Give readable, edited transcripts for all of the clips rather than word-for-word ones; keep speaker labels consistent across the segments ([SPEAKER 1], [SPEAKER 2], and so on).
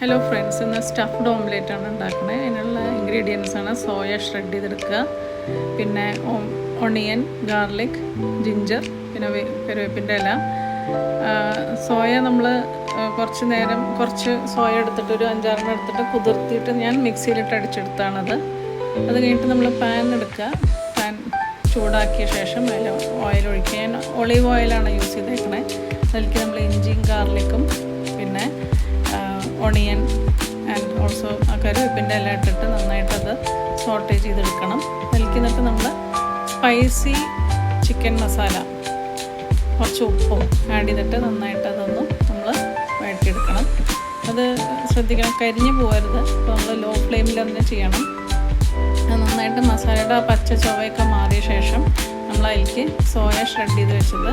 [SPEAKER 1] Hello friends, ഇന്ന് stuffed omelette ആണ് ഉണ്ടാക്കുന്നത്. അതിനുള്ള ഇൻഗ്രീഡിയൻസ് ആണ് സോയ ഷ്രെഡ് ചെയ്തെടുക്കുക, പിന്നെ ഒണിയൻ, ഗാർലിക്, ജിഞ്ചർ, പിന്നെ കറിവേപ്പിൻ്റെ ഇല. സോയ നമ്മൾ കുറച്ച് സോയ എടുത്തിട്ട് ഒരു 5-6 എടുത്തിട്ട് കുതിർത്തിയിട്ട് ഞാൻ മിക്സിയിലിട്ട് അടിച്ചെടുത്താണത്. അത് കഴിഞ്ഞിട്ട് നമ്മൾ പാൻ എടുക്കുക. പാൻ ചൂടാക്കിയ ശേഷം അതിൽ ഓയിൽ ഒഴിക്കുക. ഞാൻ ഒളീവ് ഓയിലാണ് യൂസ് ചെയ്തേക്കണേ. അതിലേക്ക് നമ്മൾ ഇഞ്ചിയും ഗാർലിക്കും പിന്നെ ഒണിയൻ ആൻഡ് ഓൾസോ കറിവേപ്പിൻ്റെ ഇല ഇട്ടിട്ട് നന്നായിട്ടത് സോട്ടേ ചെയ്തെടുക്കണം. അതിലേക്ക് എന്നിട്ട് നമ്മൾ സ്പൈസി ചിക്കൻ മസാല കുറച്ച് ഉപ്പും ആഡ് ചെയ്തിട്ട് നന്നായിട്ട് അതൊന്ന് നമ്മൾ വഴറ്റിയെടുക്കണം. അത് ശ്രദ്ധിക്കണം, കരിഞ്ഞു പോകരുത്. അപ്പോൾ നമ്മൾ ലോ ഫ്ലെയിമിൽ തന്നെ ചെയ്യണം. നന്നായിട്ട് മസാലയുടെ ആ പച്ച ചുവയൊക്കെ മാറിയ ശേഷം നമ്മൾ അതിലേക്ക് സോയ ഷ്രെഡ് ചെയ്ത് വെച്ചത്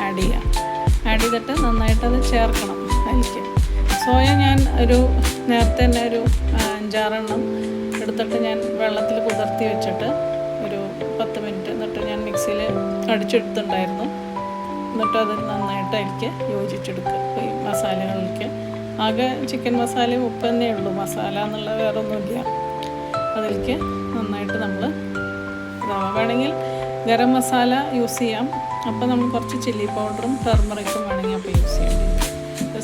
[SPEAKER 1] ആഡ് ചെയ്യാം. ആഡ് ചെയ്തിട്ട് നന്നായിട്ടത് ചേർക്കണം. അതിലേക്ക് സോയ ഞാൻ നേരത്തെ തന്നെ ഒരു 5-6 എടുത്തിട്ട് ഞാൻ വെള്ളത്തിൽ കുതിർത്തി വെച്ചിട്ട് ഒരു 10 മിനിറ്റ് എന്നിട്ട് ഞാൻ മിക്സിയിൽ അടിച്ചെടുത്തിട്ടുണ്ടായിരുന്നു. എന്നിട്ട് അത് നന്നായിട്ട് അതിലേക്ക് യോജിച്ചെടുക്കുക. ഈ മസാലകളിലേക്ക് ആകെ ചിക്കൻ മസാലയും ഉപ്പ് തന്നെ ഉള്ളൂ, മസാല എന്നുള്ള വേറെ ഒന്നുമില്ല. അതിലേക്ക് നന്നായിട്ട് നമ്മൾ വേണമെങ്കിൽ ഗരം മസാല യൂസ് ചെയ്യാം. അപ്പോൾ നമ്മൾ കുറച്ച് ചില്ലി പൗഡറും ടർമറിക്കും വേണമെങ്കിൽ അപ്പോൾ യൂസ് ചെയ്യാം.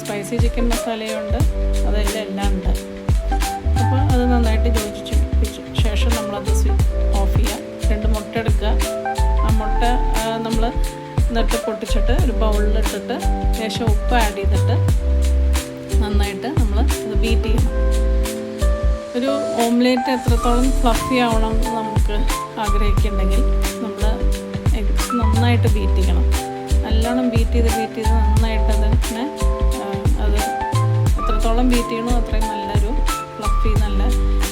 [SPEAKER 1] സ്പൈസി ചിക്കൻ മസാലയുണ്ട്, എല്ലാം ഉണ്ട്. അപ്പോൾ അത് നന്നായിട്ട് യോജിച്ച് ശേഷം നമ്മളത് ഓഫ് ചെയ്യാം. 2 മുട്ട എടുക്കുക. ആ മുട്ട നമ്മൾ എന്നിട്ട് പൊട്ടിച്ചിട്ട് ഒരു ബൗളിലിട്ടിട്ട് ശേഷം ഉപ്പ് ആഡ് ചെയ്തിട്ട് നന്നായിട്ട് നമ്മൾ അത് ബീറ്റ് ചെയ്യണം. ഒരു ഓംലേറ്റ് എത്രത്തോളം ഫ്ലഫി ആവണം എന്ന് നമുക്ക് ആഗ്രഹിക്കുന്നുണ്ടെങ്കിൽ നമ്മൾ എഗ്സ് നന്നായിട്ട് ബീറ്റ് ചെയ്യണം. നല്ലോണം ബീറ്റ് ചെയ്ത് നന്നായിട്ട് അതിനെ അത് എത്രത്തോളം ബീറ്റ് ചെയ്യണോ അത്രയും നല്ലൊരു ഫ്ലഫി നല്ല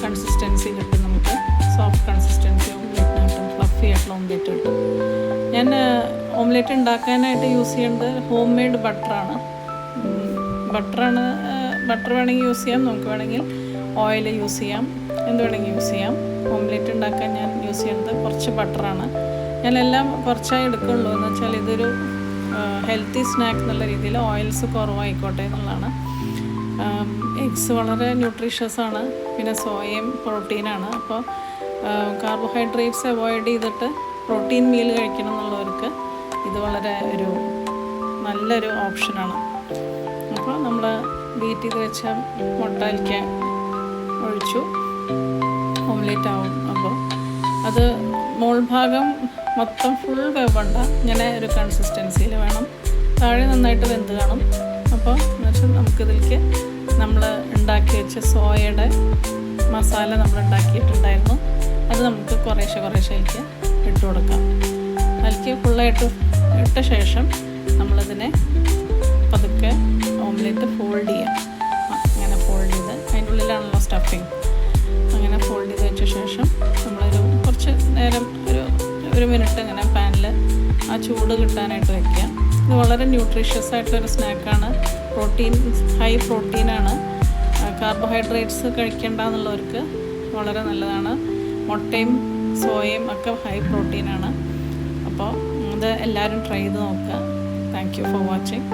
[SPEAKER 1] കൺസിസ്റ്റൻസി കിട്ടും. നമുക്ക് സോഫ്റ്റ് കൺസിസ്റ്റൻസി ഓംലേറ്റിന് കിട്ടും, ഫ്ലഫി ആയിട്ടുള്ള ഓംലേറ്റ് കിട്ടും. ഞാൻ ഓംലേറ്റ് ഉണ്ടാക്കാനായിട്ട് യൂസ് ചെയ്യുന്നത് ഹോം മെയ്ഡ് ബട്ടറാണ്. ബട്ടർ വേണമെങ്കിൽ യൂസ് ചെയ്യാം, നമുക്ക് വേണമെങ്കിൽ ഓയിൽ യൂസ് ചെയ്യാം, എന്ത് വേണമെങ്കിൽ യൂസ് ചെയ്യാം. ഓംലേറ്റ് ഉണ്ടാക്കാൻ ഞാൻ യൂസ് ചെയ്യുന്നത് കുറച്ച് ബട്ടറാണ്. ഞാനെല്ലാം കുറച്ചായി എടുക്കുള്ളൂ. എന്ന് വെച്ചാൽ ഇതൊരു ഹെൽത്തി സ്നാക്ക് എന്നുള്ള രീതിയിൽ ഓയിൽസ് കുറവായിക്കോട്ടെ എന്നുള്ളതാണ്. എഗ്സ് വളരെ ന്യൂട്രീഷ്യസ് ആണ്, പിന്നെ സോയയും പ്രോട്ടീനാണ്. അപ്പോൾ കാർബോഹൈഡ്രേറ്റ്സ് അവോയ്ഡ് ചെയ്തിട്ട് പ്രോട്ടീൻ മീൽ കഴിക്കണം എന്നുള്ളവർക്ക് ഇത് വളരെ നല്ലൊരു ഓപ്ഷനാണ്. അപ്പോൾ നമ്മൾ ബീറ്റ് ചെയ്ത് വെച്ച മുട്ടയിലേക്ക് ഒഴിച്ചു ഓംലേറ്റ് ആവും. അപ്പോൾ അത് മോൾ ഭാഗം മൊത്തം ഫുൾ വേവണ്ട, ഇങ്ങനെ ഒരു കൺസിസ്റ്റൻസിയിൽ വേണം. താഴെ നന്നായിട്ട് വെന്ത് കാണും. അപ്പോൾ എന്നുവെച്ചാൽ നമുക്കിതിലേക്ക് നമ്മൾ ഉണ്ടാക്കി വെച്ച സോയയുടെ മസാല നമ്മൾ ഉണ്ടാക്കിയിട്ടുണ്ടായിരുന്നു. അത് നമുക്ക് കുറേശ്ശെ അതിലേക്ക് ഇട്ട് കൊടുക്കാം. അതിലേക്ക് ഫുള്ളായിട്ട് ഇട്ട ശേഷം നമ്മളതിനെ പതുക്കെ ഓംലേറ്റ് ഫോൾഡ് ചെയ്യാം. അങ്ങനെ ഫോൾഡ് ചെയ്ത് അതിൻ്റെ ഉള്ളിലാണല്ലോ സ്റ്റഫിങ്. അങ്ങനെ ഫോൾഡ് ചെയ്ത് വെച്ച ശേഷം നമ്മളൊരു കുറച്ച് നേരം ഒരു മിനിറ്റ് ഇങ്ങനെ പാനിൽ ആ ചൂട് കിട്ടാനായിട്ട് വയ്ക്കുക. ഇത് വളരെ ന്യൂട്രീഷ്യസ് ആയിട്ടൊരു സ്നാക്കാണ്. ഹൈ പ്രോട്ടീനാണ്. കാർബോഹൈഡ്രേറ്റ്സ് കഴിക്കേണ്ട എന്നുള്ളവർക്ക് വളരെ നല്ലതാണ്. മുട്ടയും സോയയും ഒക്കെ ഹൈ പ്രോട്ടീനാണ്. അപ്പോൾ ഇത് എല്ലാവരും ട്രൈ ചെയ്ത് നോക്കുക. Thank you for watching.